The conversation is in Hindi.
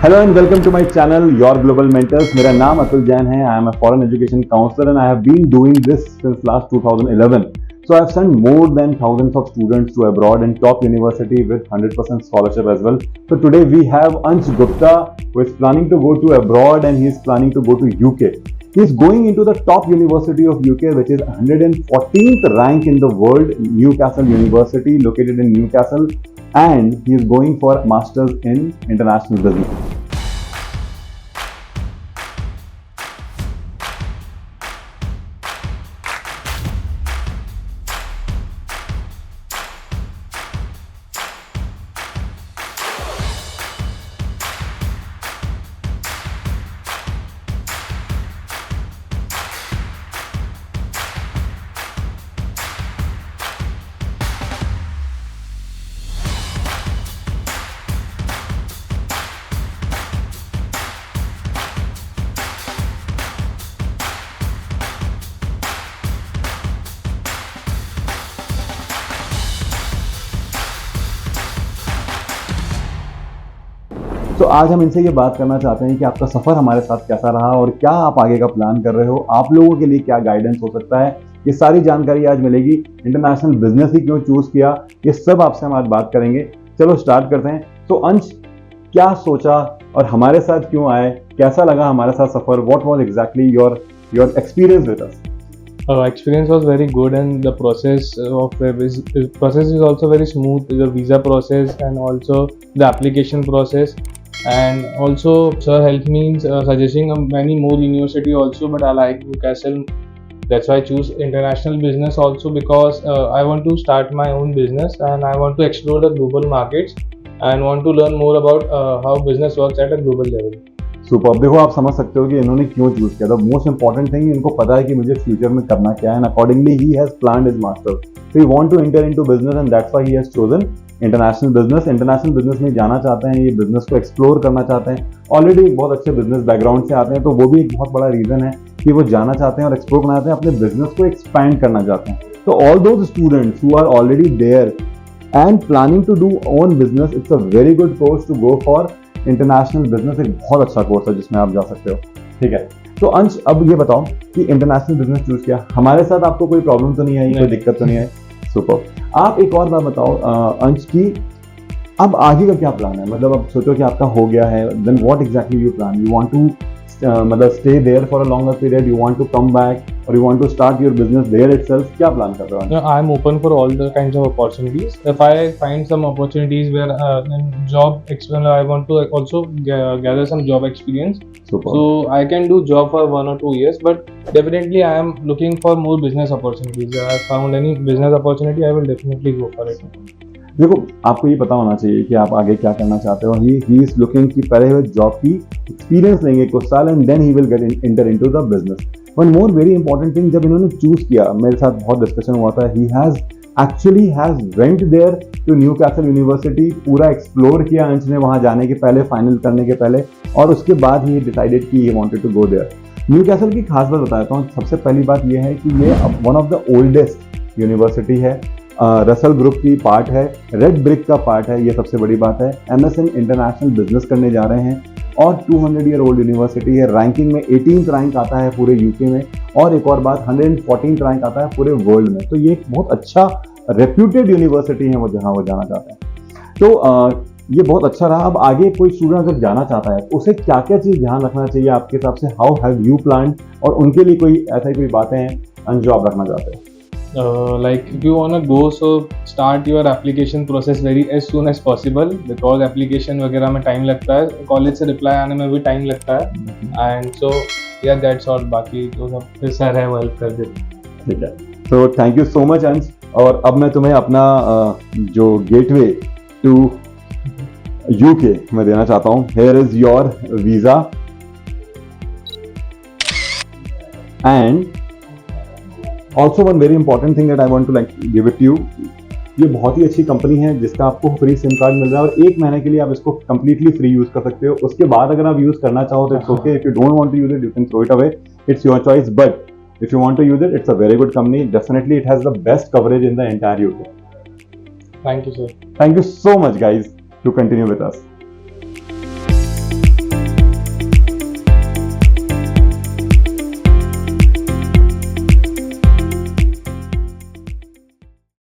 Hello and welcome to my channel Your Global Mentors. मेरा नाम अतुल जैन है. I am a foreign education counselor and I have been doing this since last 2011. So I have sent more than thousands of students to abroad and top university with 100% scholarship as well. So today we have Ansh Gupta who is planning to go to abroad and he is planning to go to UK. He is going into the top university of UK, which is 114th rank in the world, Newcastle University, located in Newcastle, and he is going for masters in international business. तो आज हम इनसे ये बात करना चाहते हैं कि आपका सफ़र हमारे साथ कैसा रहा और क्या आप आगे का प्लान कर रहे हो, आप लोगों के लिए क्या गाइडेंस हो सकता है, ये सारी जानकारी आज मिलेगी। इंटरनेशनल बिजनेस ही क्यों चूज़ किया, ये सब आपसे हम आज बात करेंगे। चलो स्टार्ट करते हैं। तो अंश, क्या सोचा और हमारे साथ क्यों आए, कैसा लगा हमारे साथ सफ़र? What was exactly your experience with us? Experience was very good, and the process is also very smooth. The visa process and also the application process, and also sir helped me in suggesting many more university also. But I like Newcastle. That's why I choose international business also, because I want to start my own business and I want to explore the global markets and want to learn more about how business works at a global level. Super. देखो, आप समझ सकते हो कि इन्होंने क्यों चूज किया। द मोस्ट इंपॉर्टेंट थिंग, इनको पता है कि मुझे फ्यूचर में करना क्या है, and accordingly he has planned his masters. So he want to enter into business and that's why he has chosen international business. International business में जाना चाहते हैं, ये बिजनेस को एक्सप्लोर करना चाहते हैं। ऑलरेडी एक बहुत अच्छे बिजनेस बैकग्राउंड से आते हैं, तो वो भी एक बहुत बड़ा रीजन है कि वो जाना चाहते हैं और एक्सप्लोर करना चाहते हैं, अपने बिजनेस को एक्सपैंड करना चाहते हैं। तो all those students who are already there and planning to do own business, it's a very good course to go for. International business एक बहुत अच्छा कोर्स है जिसमें आप जा सकते हो। ठीक है, तो अंश, अब ये बताओ कि इंटरनेशनल बिजनेस चूज किया, हमारे साथ आपको कोई प्रॉब्लम तो नहीं आई, कोई दिक्कत तो नहीं आई? सुपर। आप एक और बात बताओ अंश की, अब आगे का क्या प्लान है? मतलब अब सोचो कि आपका हो गया है, then what exactly you plan? You want to मतलब stay there for a longer period, you want to come back, और you want to start your business there itself? क्या प्लान कर रहे हो? I am open for all the kinds of opportunities. If I find some opportunities where I want to also gather some job experience. Super. So I can do job for 1 or 2 years, but definitely I am looking for more business opportunities. If I found any business opportunity, I will definitely go for it. देखो, आपको ये पता होना चाहिए कि आप आगे क्या करना चाहते हो। ही इज लुकिंग कि पहले जॉब की एक्सपीरियंस लेंगे कुछ साल and then he will get inter into the business. One more very important thing, जब इन्होंने चूज किया, मेरे साथ बहुत डिस्कशन हुआ था, he has actually went there to Newcastle University, पूरा एक्सप्लोर किया अंश ने वहाँ जाने के पहले, फाइनल करने के पहले, और उसके बाद ही डिसाइडेड कि he wanted to go there. Newcastle की खास बात बताता हूँ। सबसे पहली बात यह है कि ये one of the oldest university है, रसल ग्रुप की पार्ट है, रेड ब्रिक का पार्ट है, ये सबसे बड़ी बात है। MS in इंटरनेशनल बिजनेस करने जा रहे हैं और 200 ईयर ओल्ड यूनिवर्सिटी है। रैंकिंग में 18th रैंक आता है पूरे यूके में, और एक और बात 114th रैंक आता है पूरे वर्ल्ड में। तो ये एक बहुत अच्छा रेप्यूटेड यूनिवर्सिटी है वो, जहाँ वो जाना चाहते हैं। तो ये बहुत अच्छा रहा। अब आगे कोई स्टूडेंट अगर जाना चाहता है, उसे क्या क्या चीज़ ध्यान रखना चाहिए आपके हिसाब से? हाउ हैव यू प्लान्ड, और उनके लिए कोई ऐसा ही कोई बातें हैं जो आप रखना चाहते हैं? Like if you want to go, so start your application process very as soon as possible, because application वगैरह में टाइम लगता है, कॉलेज से रिप्लाई आने में भी टाइम लगता है, एंड सो या दैट्स ऑल। बाकी तो सब फिर सर है वो हेल्प कर देते हैं। ठीक है, तो थैंक यू सो मच अंश। और अब मैं तुम्हें अपना जो गेटवे टू UK मैं देना चाहता हूँ। Here is your visa and also one very important thing that I want to give it to you. ये बहुत ही अच्छी कंपनी है जिसका आपको फ्री सिम कार्ड मिल रहा है, और 1 महीने के लिए आप इसको कंप्लीटली फ्री यूज कर सकते हो। उसके बाद अगर आप यूज करना चाहो तो it's okay, if you don't want to use it you can throw it away, it's your choice, but if you want to use it, it's a very good company. Definitely it has the best coverage in the entire UK. Thank you sir. Thank you so much guys to continue with us.